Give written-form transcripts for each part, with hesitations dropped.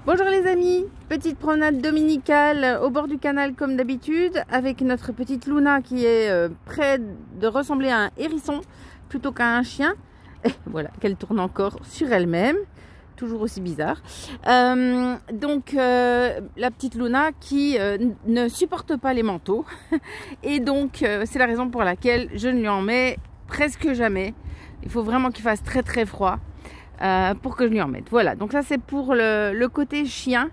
Bonjour les amis, petite promenade dominicale au bord du canal comme d'habitude avec notre petite Luna qui est près de ressembler à un hérisson plutôt qu'à un chien. Et voilà, qu'elle tourne encore sur elle-même, toujours aussi bizarre. La petite Luna qui ne supporte pas les manteaux et donc c'est la raison pour laquelle je ne lui en mets presque jamais. Il faut vraiment qu'il fasse très très froid. Pour que je lui en mette. Voilà, donc ça c'est pour le côté chien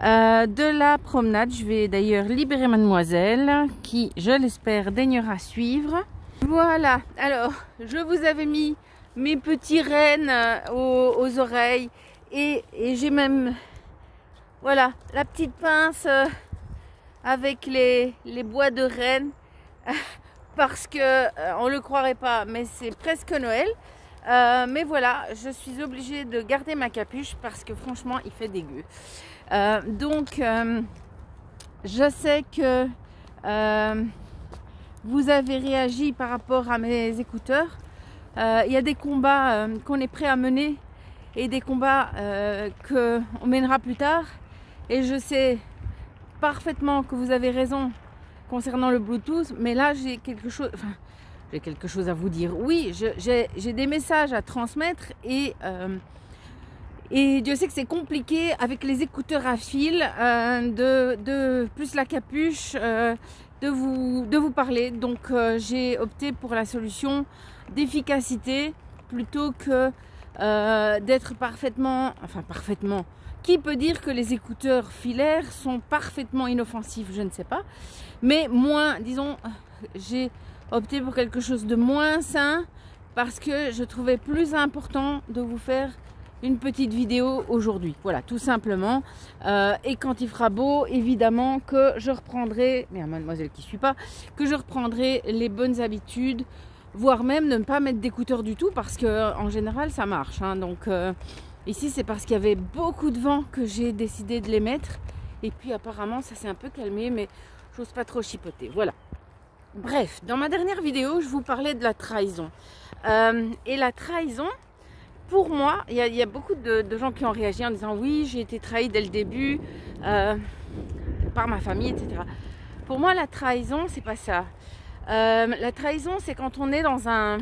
de la promenade. Je vais d'ailleurs libérer mademoiselle qui, je l'espère, daignera suivre. Voilà, alors je vous avais mis mes petits rennes aux oreilles et j'ai même, voilà, la petite pince avec les bois de rennes parce que on le croirait pas, mais c'est presque Noël. Mais voilà, je suis obligée de garder ma capuche parce que franchement il fait dégueu. Je sais que vous avez réagi par rapport à mes écouteurs. Il y a des combats qu'on est prêt à mener et des combats qu'on mènera plus tard. Et je sais parfaitement que vous avez raison concernant le Bluetooth, mais là j'ai quelque chose... J'ai quelque chose à vous dire. Oui, j'ai des messages à transmettre et Dieu sait que c'est compliqué avec les écouteurs à fil, plus la capuche, de vous parler. Donc j'ai opté pour la solution d'efficacité plutôt que d'être parfaitement. Qui peut dire que les écouteurs filaires sont parfaitement inoffensifs? Je ne sais pas. Mais moins, disons, j'ai opté pour quelque chose de moins sain parce que je trouvais plus important de vous faire une petite vidéo aujourd'hui. Voilà, tout simplement. Et quand il fera beau, évidemment que je reprendrai, mais à mademoiselle qui ne suit pas, que je reprendrai les bonnes habitudes, voire même ne pas mettre d'écouteurs du tout parce que en général ça marche. Hein. Donc ici c'est parce qu'il y avait beaucoup de vent que j'ai décidé de les mettre. Et puis apparemment ça s'est un peu calmé, mais j'ose pas trop chipoter. Voilà. Bref, dans ma dernière vidéo, je vous parlais de la trahison. Et la trahison, pour moi, il y a beaucoup de gens qui ont réagi en disant « Oui, j'ai été trahi dès le début par ma famille, etc. » Pour moi, la trahison, c'est pas ça. La trahison, c'est quand on est quand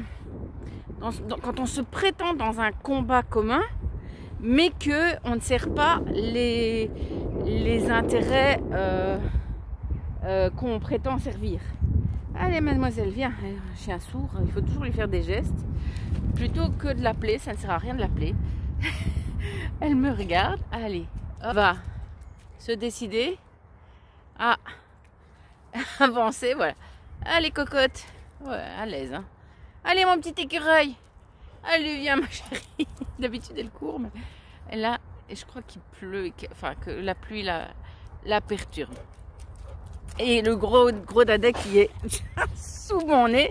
on se prétend dans un combat commun, mais qu'on ne sert pas les intérêts qu'on prétend servir. Allez mademoiselle, viens, un chien sourd, il faut toujours lui faire des gestes. Plutôt que de l'appeler, ça ne sert à rien de l'appeler. Elle me regarde, allez, on va se décider à avancer, voilà. Allez cocotte, ouais, à l'aise. Hein. Allez mon petit écureuil, allez viens ma chérie. D'habitude elle court, mais là, je crois qu'il pleut, que la pluie la perturbe. Et le gros dadais qui est sous mon nez,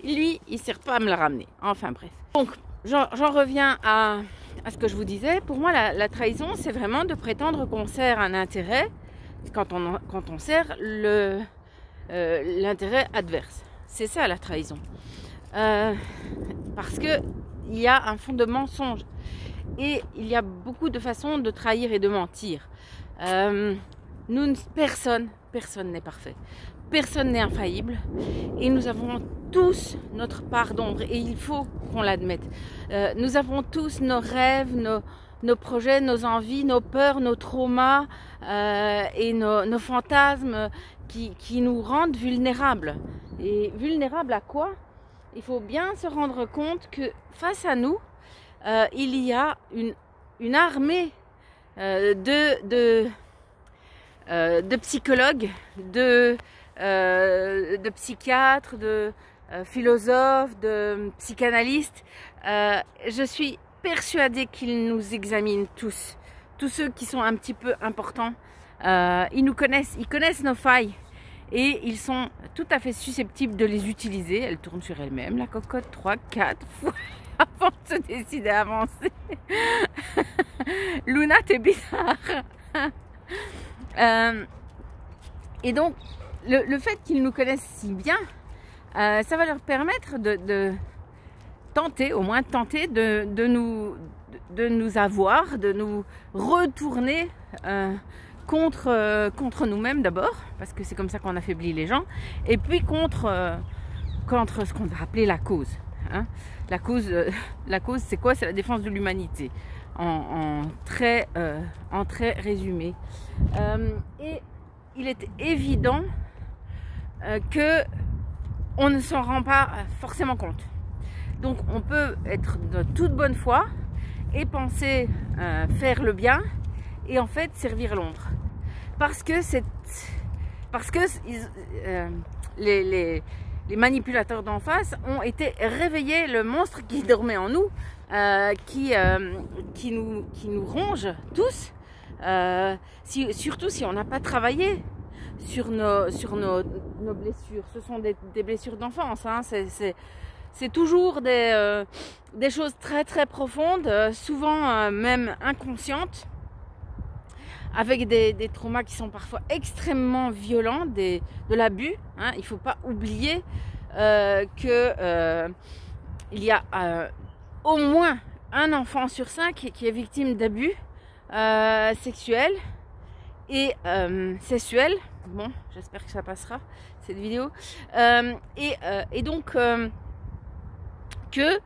lui, il ne sert pas à me le ramener. Enfin bref. Donc, j'en reviens à ce que je vous disais. Pour moi, la trahison, c'est vraiment de prétendre qu'on sert un intérêt quand on sert l'intérêt adverse. C'est ça la trahison. Parce qu'il y a un fond de mensonge. Et il y a beaucoup de façons de trahir et de mentir. Personne n'est parfait. Personne n'est infaillible. Et nous avons tous notre part d'ombre. Et il faut qu'on l'admette. Nous avons tous nos rêves, nos projets, nos envies, nos peurs, nos traumas et nos fantasmes qui nous rendent vulnérables. Et vulnérables à quoi? Il faut bien se rendre compte que face à nous, il y a une armée de psychologues, de psychiatres, de philosophes, de psychanalystes. Je suis persuadée qu'ils nous examinent tous ceux qui sont un petit peu importants. Ils nous connaissent, ils connaissent nos failles et ils sont tout à fait susceptibles de les utiliser. Elle tourne sur elle-même, la cocotte, 3-4 fois avant de se décider à avancer. Luna, t'es bizarre. Et donc, le fait qu'ils nous connaissent si bien, ça va leur permettre de tenter, au moins de tenter de nous de nous avoir, de nous retourner contre nous-mêmes d'abord, parce que c'est comme ça qu'on affaiblit les gens, et puis contre ce qu'on va appeler la cause. Hein. La cause, c'est quoi? C'est la défense de l'humanité, en très résumé. Et il est évident que on ne s'en rend pas forcément compte. Donc on peut être de toute bonne foi et penser faire le bien et en fait servir l'ombre. Parce que les manipulateurs d'en face ont été réveillés, le monstre qui dormait en nous, qui nous ronge tous, surtout si on n'a pas travaillé sur nos blessures. Ce sont des blessures d'enfance, hein. C'est toujours des choses très très profondes, souvent même inconscientes, avec des traumas qui sont parfois extrêmement violents, de l'abus. Hein. Il ne faut pas oublier qu'il y a au moins un enfant sur 5 qui est victime d'abus sexuels et sexuels. Bon, j'espère que ça passera, cette vidéo. Et donc, que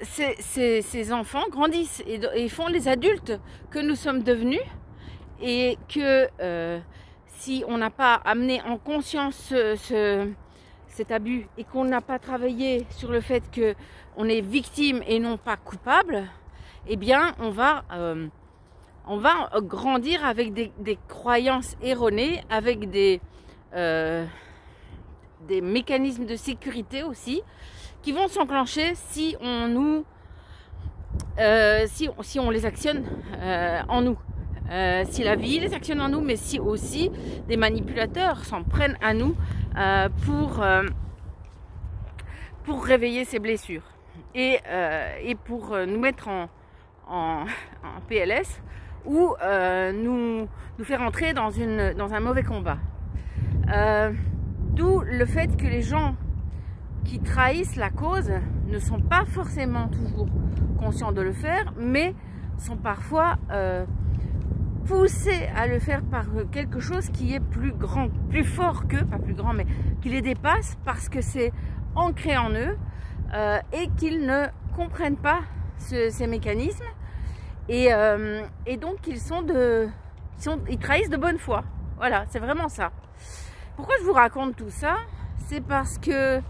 ces enfants grandissent et font les adultes que nous sommes devenus, et que si on n'a pas amené en conscience cet abus et qu'on n'a pas travaillé sur le fait qu'on est victime et non pas coupable, eh bien on va grandir avec des croyances erronées, avec des mécanismes de sécurité aussi qui vont s'enclencher si on les actionne en nous. Si la vie les actionne en nous, mais si aussi des manipulateurs s'en prennent à nous pour réveiller ces blessures et pour nous mettre en PLS ou nous faire entrer dans un mauvais combat. D'où le fait que les gens qui trahissent la cause ne sont pas forcément toujours conscients de le faire, mais sont parfois poussés à le faire par quelque chose qui est plus grand, plus fort qu'eux, pas plus grand, mais qui les dépasse parce que c'est ancré en eux et qu'ils ne comprennent pas ces mécanismes et donc ils trahissent de bonne foi. Voilà, c'est vraiment ça. Pourquoi je vous raconte tout ça? C'est parce que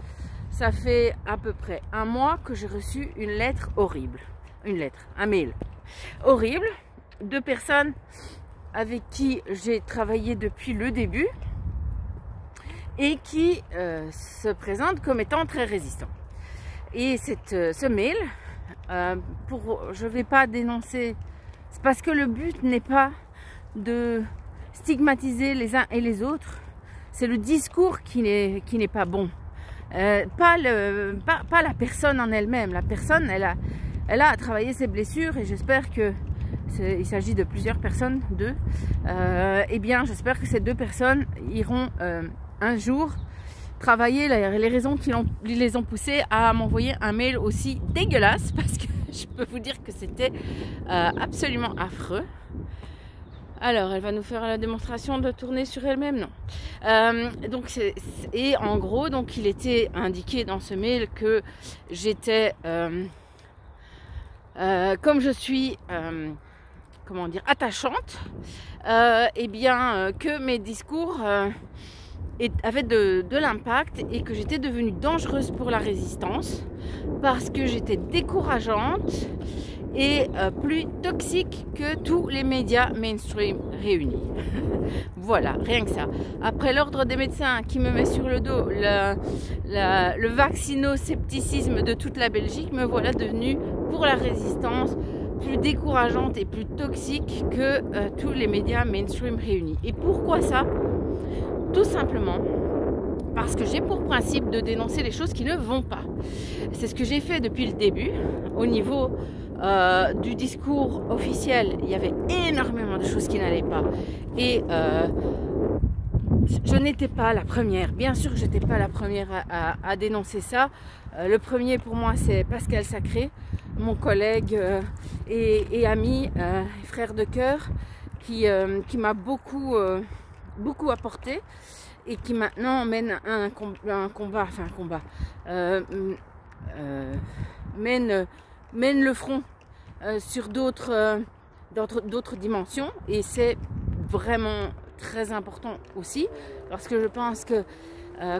ça fait à peu près un mois que j'ai reçu une lettre horrible. Un mail horrible de personnes avec qui j'ai travaillé depuis le début et qui se présentent comme étant très résistants. Et ce mail, je ne vais pas dénoncer, c'est parce que le but n'est pas de stigmatiser les uns et les autres, c'est le discours qui n'est pas bon. Pas la personne en elle-même. La personne, elle a à travailler ses blessures et j'espère que il s'agit de plusieurs personnes, deux. Eh bien, j'espère que ces deux personnes iront un jour travailler les raisons qui les ont poussées à m'envoyer un mail aussi dégueulasse, parce que je peux vous dire que c'était absolument affreux. Alors, elle va nous faire la démonstration de tourner sur elle-même, non. Et en gros, donc, il était indiqué dans ce mail que j'étais, comme je suis, comment dire, attachante, et bien que mes discours avaient de l'impact et que j'étais devenue dangereuse pour la résistance parce que j'étais décourageante et plus toxique que tous les médias mainstream réunis. Voilà, rien que ça. Après l'ordre des médecins qui me met sur le dos le vaccino-scepticisme de toute la Belgique, me voilà devenue pour la résistance plus décourageante et plus toxique que tous les médias mainstream réunis. Et pourquoi ça? Tout simplement parce que j'ai pour principe de dénoncer les choses qui ne vont pas. C'est ce que j'ai fait depuis le début. Au niveau du discours officiel, il y avait énormément de choses qui n'allaient pas. Et je n'étais pas la première. Bien sûr que je n'étais pas la première à dénoncer ça. Le premier pour moi, c'est Pascal Sacré. mon collègue et ami, frère de cœur, qui m'a beaucoup apporté et qui maintenant mène mène le front sur d'autres dimensions, et c'est vraiment très important aussi, parce que je pense que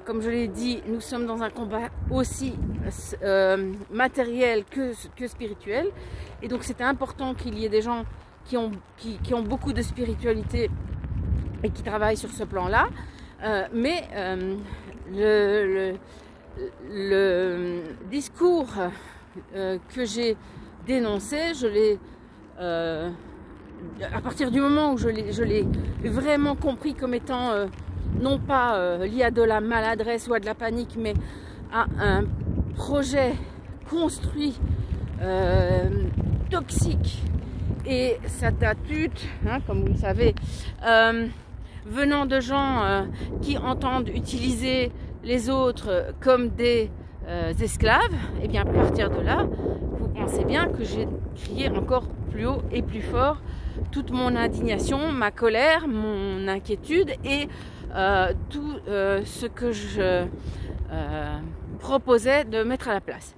comme je l'ai dit, nous sommes dans un combat aussi matériel que spirituel, et donc c'était important qu'il y ait des gens qui ont beaucoup de spiritualité et qui travaillent sur ce plan-là, mais le discours que j'ai dénoncé, je l'ai à partir du moment où je l'ai vraiment compris comme étant non pas lié à de la maladresse ou à de la panique, mais à un projet construit toxique et sa datute, hein, comme vous le savez, venant de gens qui entendent utiliser les autres comme des esclaves, et bien à partir de là, vous pensez bien que j'ai crié encore plus haut et plus fort toute mon indignation, ma colère, mon inquiétude et tout ce que je proposais de mettre à la place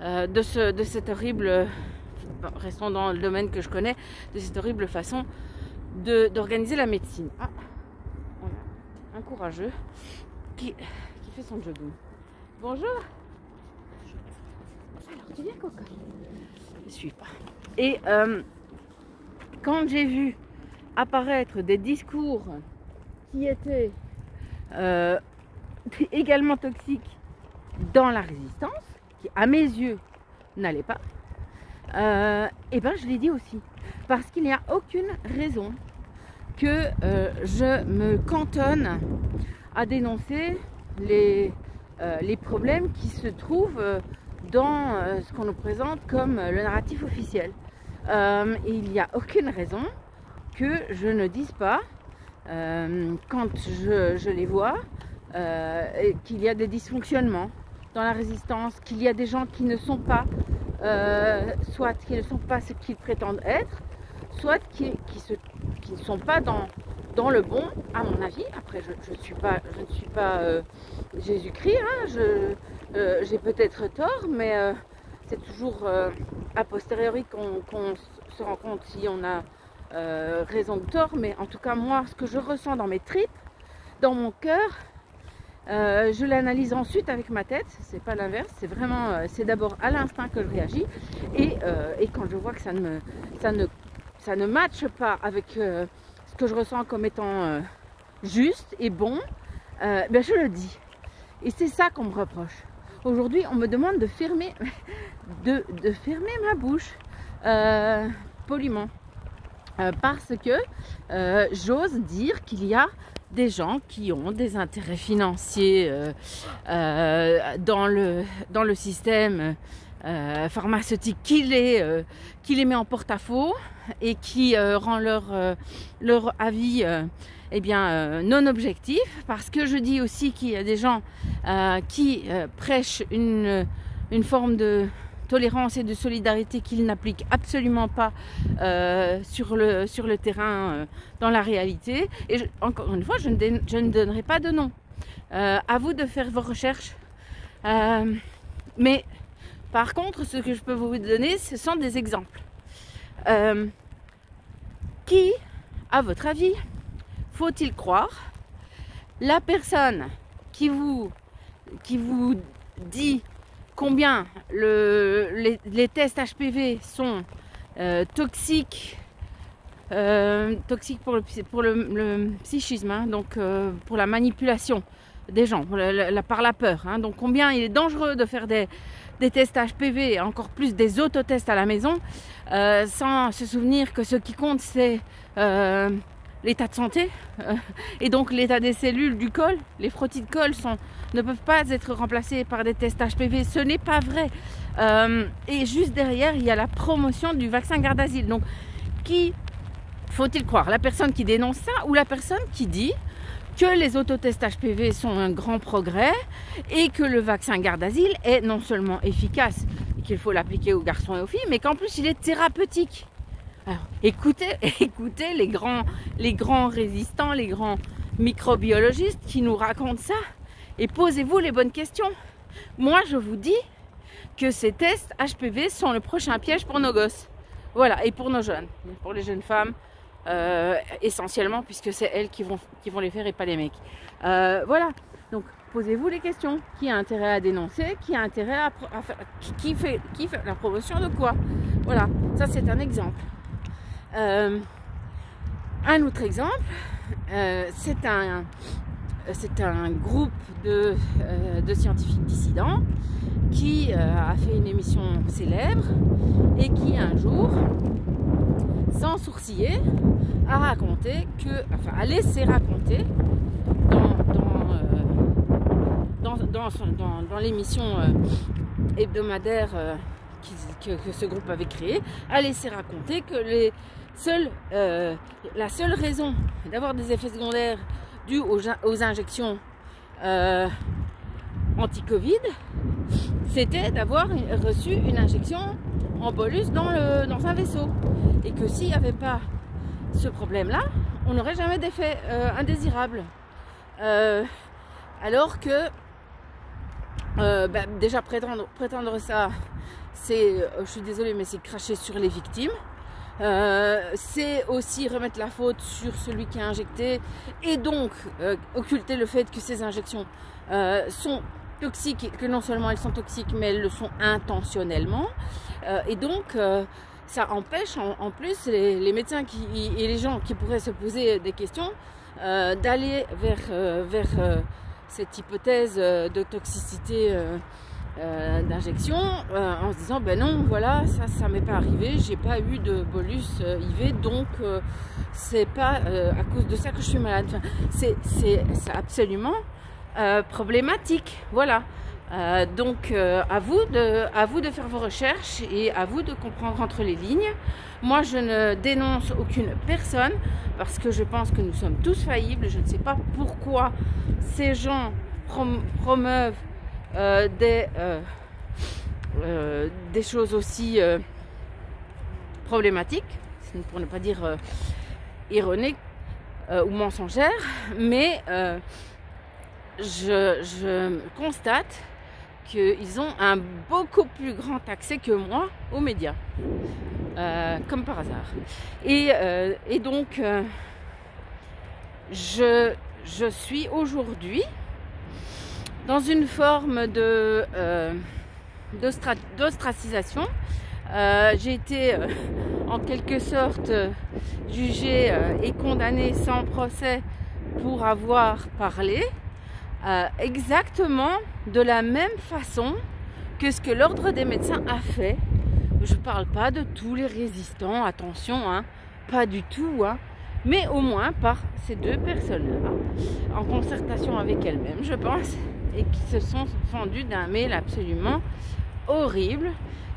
de cette horrible, restons dans le domaine que je connais, de cette horrible façon d'organiser la médecine. Ah, voilà, un courageux qui fait son jogging. Bonjour. Alors, tu viens, Coco? Je ne suis pas. Et quand j'ai vu apparaître des discours qui étaient également toxiques dans la résistance, qui à mes yeux n'allaient pas, et ben je l'ai dit aussi, parce qu'il n'y a aucune raison que je me cantonne à dénoncer les problèmes qui se trouvent dans ce qu'on nous présente comme le narratif officiel. Et il n'y a aucune raison que je ne dise pas, quand je les vois, qu'il y a des dysfonctionnements dans la résistance, qu'il y a des gens qui ne sont pas, soit qui ne sont pas ce qu'ils prétendent être, soit qui ne sont pas dans le bon, à mon avis. Après, je ne suis pas Jésus-Christ, hein, j'ai peut-être tort, mais c'est toujours a posteriori qu'on se rend compte si on a raison ou tort. Mais en tout cas, moi, ce que je ressens dans mes tripes, dans mon cœur, je l'analyse ensuite avec ma tête. C'est pas l'inverse, c'est vraiment, c'est d'abord à l'instinct que je réagis, et quand je vois que ça ne matche pas avec ce que je ressens comme étant juste et bon, ben je le dis. Et c'est ça qu'on me reproche. Aujourd'hui, on me demande de fermer, de fermer ma bouche poliment, parce que j'ose dire qu'il y a des gens qui ont des intérêts financiers dans le système pharmaceutique qui les met en porte-à-faux et qui rend leur avis non objectif, parce que je dis aussi qu'il y a des gens qui prêchent une forme de tolérance et de solidarité qu'ils n'appliquent absolument pas sur le terrain, dans la réalité. Et encore une fois, je ne donnerai pas de nom. À vous de faire vos recherches. Mais par contre, ce que je peux vous donner, ce sont des exemples. Qui, à votre avis, faut-il croire? La personne qui vous dit combien les tests HPV sont toxiques pour le psychisme, hein, donc pour la manipulation des gens, par la peur, hein, donc combien il est dangereux de faire des tests HPV, encore plus des autotests à la maison, sans se souvenir que ce qui compte c'est l'état de santé, et donc l'état des cellules du col. Les frottis de col ne peuvent pas être remplacés par des tests HPV, ce n'est pas vrai. Et juste derrière, il y a la promotion du vaccin Gardasil. Donc, qui faut-il croire? La personne qui dénonce ça, ou la personne qui dit que les autotests HPV sont un grand progrès et que le vaccin Gardasil est non seulement efficace, qu'il faut l'appliquer aux garçons et aux filles, mais qu'en plus il est thérapeutique. Alors, écoutez les grands résistants, les grands microbiologistes qui nous racontent ça, et posez-vous les bonnes questions. Moi, je vous dis que ces tests HPV sont le prochain piège pour nos gosses. Voilà, et pour nos jeunes, pour les jeunes femmes, essentiellement, puisque c'est elles qui vont les faire et pas les mecs. Voilà, donc posez-vous les questions. Qui a intérêt à dénoncer? Qui a intérêt à faire... Qui fait la promotion de quoi? Voilà, ça c'est un exemple. Un autre exemple, c'est un groupe de scientifiques dissidents qui a fait une émission célèbre et qui un jour, sans sourciller, a laissé raconter dans l'émission hebdomadaire que ce groupe avait créé, a laissé raconter que la seule raison d'avoir des effets secondaires dus aux injections anti-Covid, c'était d'avoir reçu une injection en bolus dans un vaisseau. Et que s'il n'y avait pas ce problème-là, on n'aurait jamais d'effet indésirable. Alors que, déjà prétendre ça, c'est, je suis désolée, mais c'est cracher sur les victimes. C'est aussi remettre la faute sur celui qui a injecté et donc occulter le fait que ces injections sont toxiques, que non seulement elles sont toxiques, mais elles le sont intentionnellement. Et donc, ça empêche en plus les médecins et les gens qui pourraient se poser des questions d'aller vers cette hypothèse de toxicité d'injection en se disant ben non, voilà, ça m'est pas arrivé, j'ai pas eu de bolus IV, donc c'est pas à cause de ça que je suis malade. Enfin, c'est absolument problématique. Voilà. Donc à vous de faire vos recherches et à vous de comprendre entre les lignes. Moi, je ne dénonce aucune personne parce que je pense que nous sommes tous faillibles. Je ne sais pas pourquoi ces gens promeuvent des choses aussi problématiques, pour ne pas dire ironiques ou mensongères, mais je constate qu'ils ont un beaucoup plus grand accès que moi aux médias, comme par hasard. Et donc, je suis aujourd'hui dans une forme d'ostracisation. J'ai été en quelque sorte jugée et condamnée sans procès pour avoir parlé exactement de la même façon que ce que l'ordre des médecins a fait. Je ne parle pas de tous les résistants, attention, hein, pas du tout, hein, mais au moins par ces deux personnes-là, en concertation avec elles-mêmes, je pense, et qui se sont fendues d'un mail absolument horrible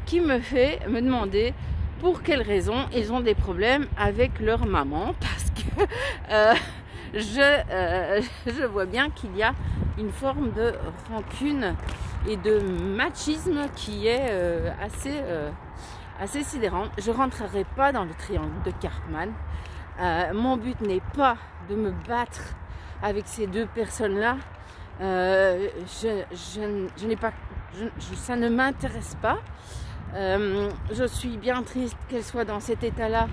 qui me fait me demander pour quelles raisons ils ont des problèmes avec leur maman, parce que je vois bien qu'il y a une forme de rancune et de machisme qui est assez sidérant. Je ne rentrerai pas dans le triangle de Karpman. Mon but n'est pas de me battre avec ces deux personnes-là. Ça ne m'intéresse pas. Je suis bien triste qu'elles soient dans cet état-là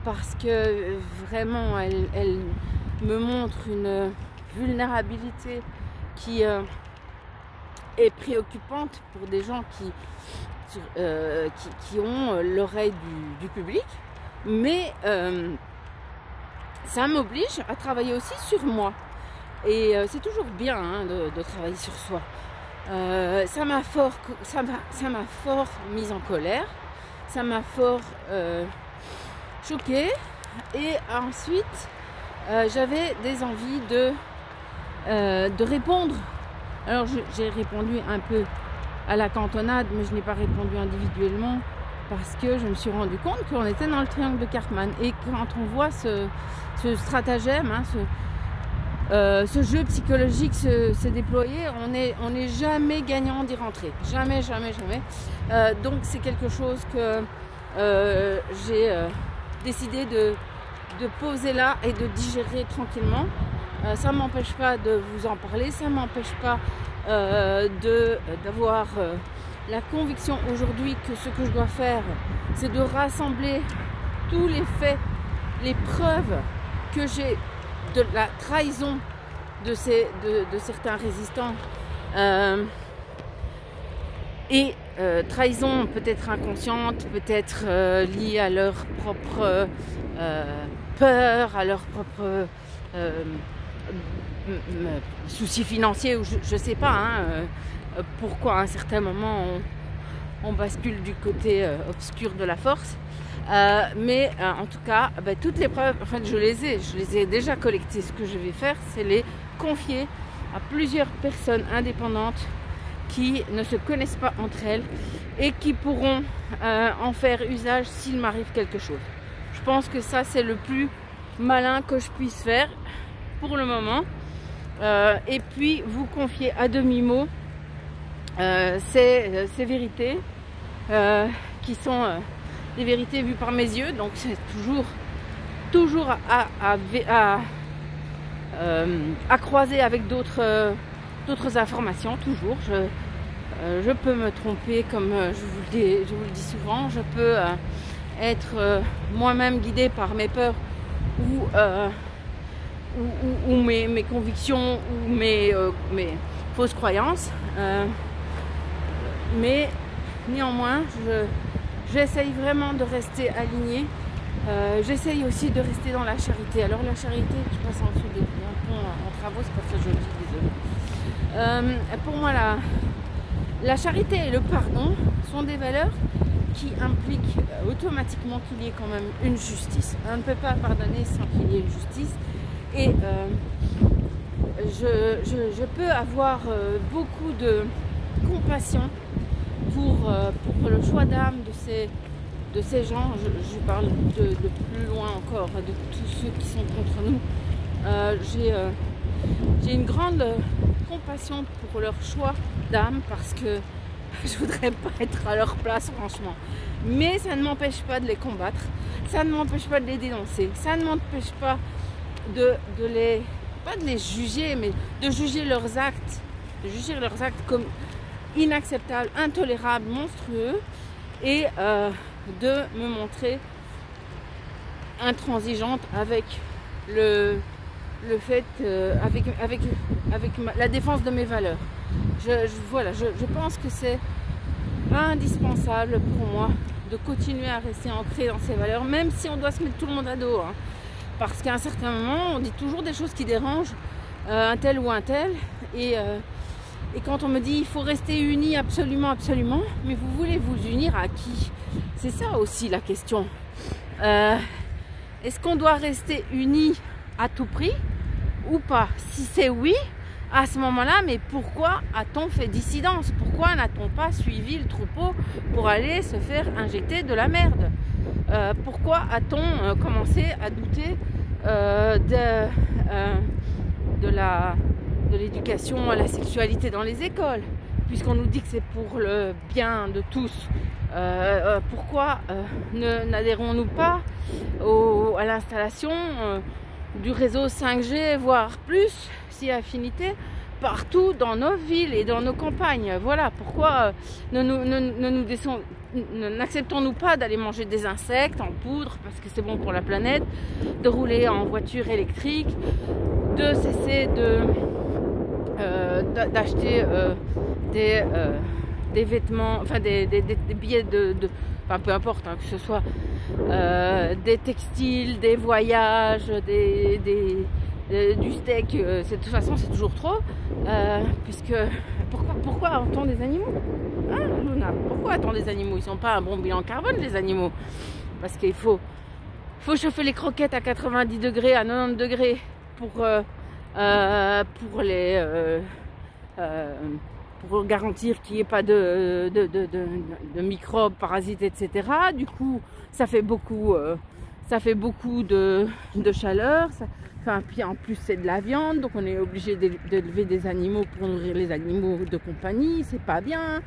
parce que vraiment elles me montrent une vulnérabilité qui est préoccupante pour des gens qui ont l'oreille du public, mais ça m'oblige à travailler aussi sur moi. Et c'est toujours bien, hein, de travailler sur soi. Ça m'a fort mise en colère, ça m'a fort choquée, et ensuite j'avais des envies de répondre. Alors j'ai répondu un peu à la cantonade, mais je n'ai pas répondu individuellement parce que je me suis rendu compte qu'on était dans le triangle de Karpman. Et quand on voit ce stratagème, hein, ce jeu psychologique se déployer, on n'est jamais gagnant d'y rentrer. Jamais, jamais, jamais. Donc c'est quelque chose que j'ai décidé de poser là et de digérer tranquillement. Ça ne m'empêche pas de vous en parler, ça ne m'empêche pas d'avoir la conviction aujourd'hui que ce que je dois faire, c'est de rassembler tous les faits, les preuves que j'ai de la trahison de certains résistants et trahison peut-être inconsciente, peut-être liée à leur propre peur, à leur propre soucis financiers, ou je sais pas pourquoi à un certain moment on bascule du côté obscur de la force. Mais en tout cas, toutes les preuves, enfin je les ai déjà collectées. Ce que je vais faire, c'est les confier à plusieurs personnes indépendantes qui ne se connaissent pas entre elles et qui pourront en faire usage s'il m'arrive quelque chose. Je pense que ça, c'est le plus malin que je puisse faire pour le moment. Et puis vous confier à demi-mot ces vérités qui sont des vérités vues par mes yeux, donc c'est toujours à croiser avec d'autres informations, toujours. Je peux me tromper, comme je vous le dis souvent, je peux être moi-même guidée par mes peurs ou mes convictions ou mes fausses croyances, mais néanmoins j'essaye vraiment de rester alignée. J'essaye aussi de rester dans la charité. Alors la charité, je passe en dessous d'un pont en travaux, c'est pas très joli, désolée. Pour moi, la charité et le pardon sont des valeurs qui impliquent automatiquement qu'il y ait quand même une justice. On ne peut pas pardonner sans qu'il y ait une justice. Et je peux avoir beaucoup de compassion pour le choix d'âme de ces gens. Je parle de plus loin encore, de tous ceux qui sont contre nous. J'ai une grande compassion pour leur choix d'âme parce que je voudrais pas être à leur place, franchement. Mais ça ne m'empêche pas de les combattre, ça ne m'empêche pas de les dénoncer, ça ne m'empêche pas pas de les juger, mais de juger leurs actes, comme inacceptables, intolérables, monstrueux, et de me montrer intransigeante avec le fait, avec la défense de mes valeurs. Je pense que c'est indispensable pour moi de continuer à rester ancré dans ces valeurs, même si on doit se mettre tout le monde à dos, parce qu'à un certain moment, on dit toujours des choses qui dérangent un tel ou un tel, et quand on me dit il faut rester unis absolument, absolument, mais vous voulez vous unir à qui? C'est ça aussi la question. Est-ce qu'on doit rester unis à tout prix ou pas? Si c'est oui, à ce moment-là, mais pourquoi a-t-on fait dissidence? Pourquoi n'a-t-on pas suivi le troupeau pour aller se faire injecter de la merde? Pourquoi a-t-on commencé à douter de l'éducation à la sexualité dans les écoles, puisqu'on nous dit que c'est pour le bien de tous? Pourquoi n'adhérons-nous pas à l'installation du réseau 5G, voire plus, si affinité, partout dans nos villes et dans nos campagnes? Voilà, pourquoi n'acceptons-nous pas d'aller manger des insectes en poudre parce que c'est bon pour la planète, de rouler en voiture électrique, de cesser d'acheter des vêtements, enfin des billets enfin peu importe, que ce soit des textiles, des voyages, du steak, de toute façon c'est toujours trop, puisque pourquoi a-t-on des animaux, Luna? Pourquoi a-t-on des animaux? Ils sont pas un bon bilan carbone, les animaux, parce qu'il faut chauffer les croquettes à 90 degrés, à 90 degrés pour garantir qu'il n'y ait pas de microbes, parasites, etc. Du coup, ça fait beaucoup ça fait beaucoup de chaleur, enfin, puis en plus c'est de la viande, donc on est obligé d'élever des animaux pour nourrir les animaux de compagnie, c'est pas bien.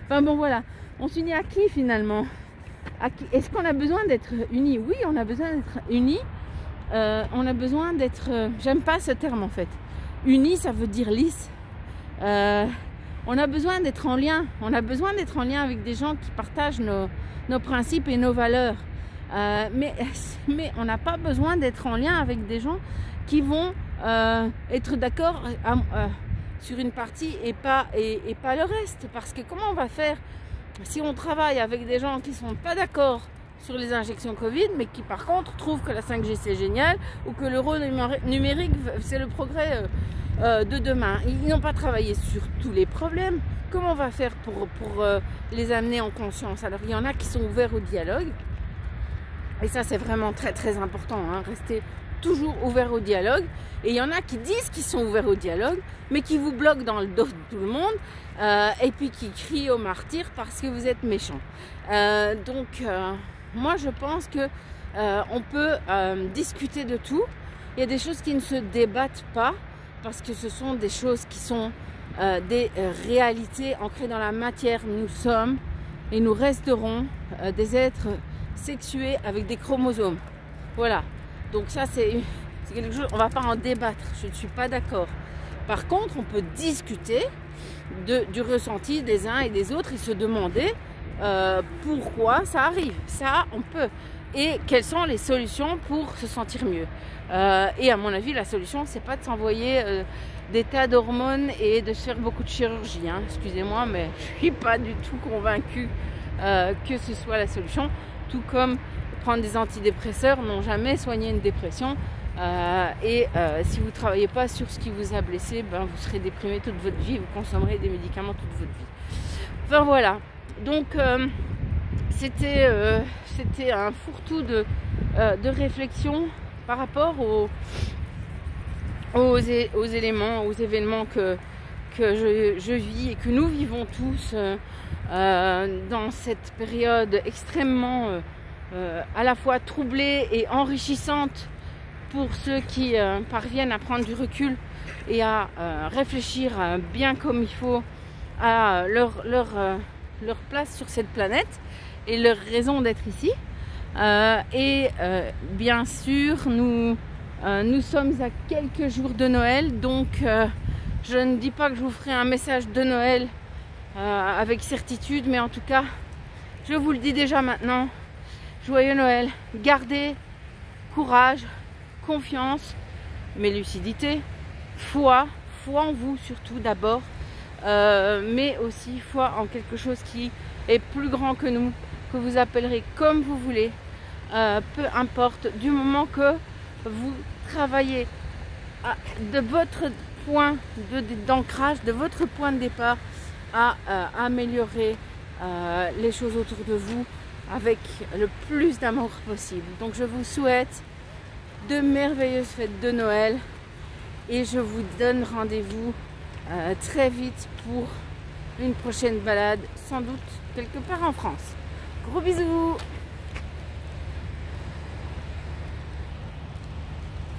Enfin bon voilà, on s'unit à qui finalement? Est-ce qu'on a besoin d'être unis? Oui, on a besoin d'être unis. On a besoin d'être... j'aime pas ce terme en fait. Unis, ça veut dire lisse. On a besoin d'être en lien. On a besoin d'être en lien avec des gens qui partagent nos principes et nos valeurs. Mais on n'a pas besoin d'être en lien avec des gens qui vont être d'accord sur une partie et pas le reste. Parce que comment on va faire si on travaille avec des gens qui ne sont pas d'accord sur les injections Covid, mais qui par contre trouvent que la 5G c'est génial, ou que l'euro numérique c'est le progrès de demain. Ils n'ont pas travaillé sur tous les problèmes. Comment on va faire pour les amener en conscience? Alors il y en a qui sont ouverts au dialogue, et ça c'est vraiment très très important, hein, rester toujours ouvert au dialogue. Et il y en a qui disent qu'ils sont ouverts au dialogue, mais qui vous bloquent dans le dos de tout le monde, et puis qui crient au martyr parce que vous êtes méchants. Moi je pense que on peut discuter de tout. Il y a des choses qui ne se débattent pas parce que ce sont des choses qui sont des réalités ancrées dans la matière. Nous sommes et nous resterons des êtres sexués avec des chromosomes. Voilà. Donc ça c'est quelque chose, on ne va pas en débattre, je ne suis pas d'accord. Par contre, on peut discuter du ressenti des uns et des autres et se demander pourquoi ça arrive. Ça, on peut. Et quelles sont les solutions pour se sentir mieux. Et à mon avis, la solution, c'est pas de s'envoyer des tas d'hormones et de faire beaucoup de chirurgie. Hein. Excusez-moi, mais je suis pas du tout convaincue que ce soit la solution. Tout comme prendre des antidépresseurs n'ont jamais soigné une dépression. Si vous ne travaillez pas sur ce qui vous a blessé, ben, vous serez déprimé toute votre vie, vous consommerez des médicaments toute votre vie. Enfin voilà, donc c'était un fourre-tout de réflexion par rapport aux événements que je vis et que nous vivons tous dans cette période extrêmement à la fois troublée et enrichissante pour ceux qui parviennent à prendre du recul et à réfléchir bien comme il faut à leur place sur cette planète et leur raison d'être ici. Bien sûr, nous sommes à quelques jours de Noël, donc je ne dis pas que je vous ferai un message de Noël avec certitude, mais en tout cas, je vous le dis déjà maintenant, joyeux Noël, gardez courage, confiance, mais lucidité, foi en vous surtout d'abord, mais aussi foi en quelque chose qui est plus grand que nous, que vous appellerez comme vous voulez, peu importe, du moment que vous travaillez de votre point d'ancrage, de votre point de départ à améliorer les choses autour de vous avec le plus d'amour possible. Donc je vous souhaite de merveilleuses fêtes de Noël et je vous donne rendez-vous très vite pour une prochaine balade, sans doute quelque part en France. Gros bisous.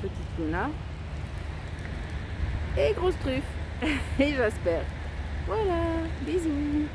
Petite Luna et grosse truffe et j'espère. Voilà, bisous.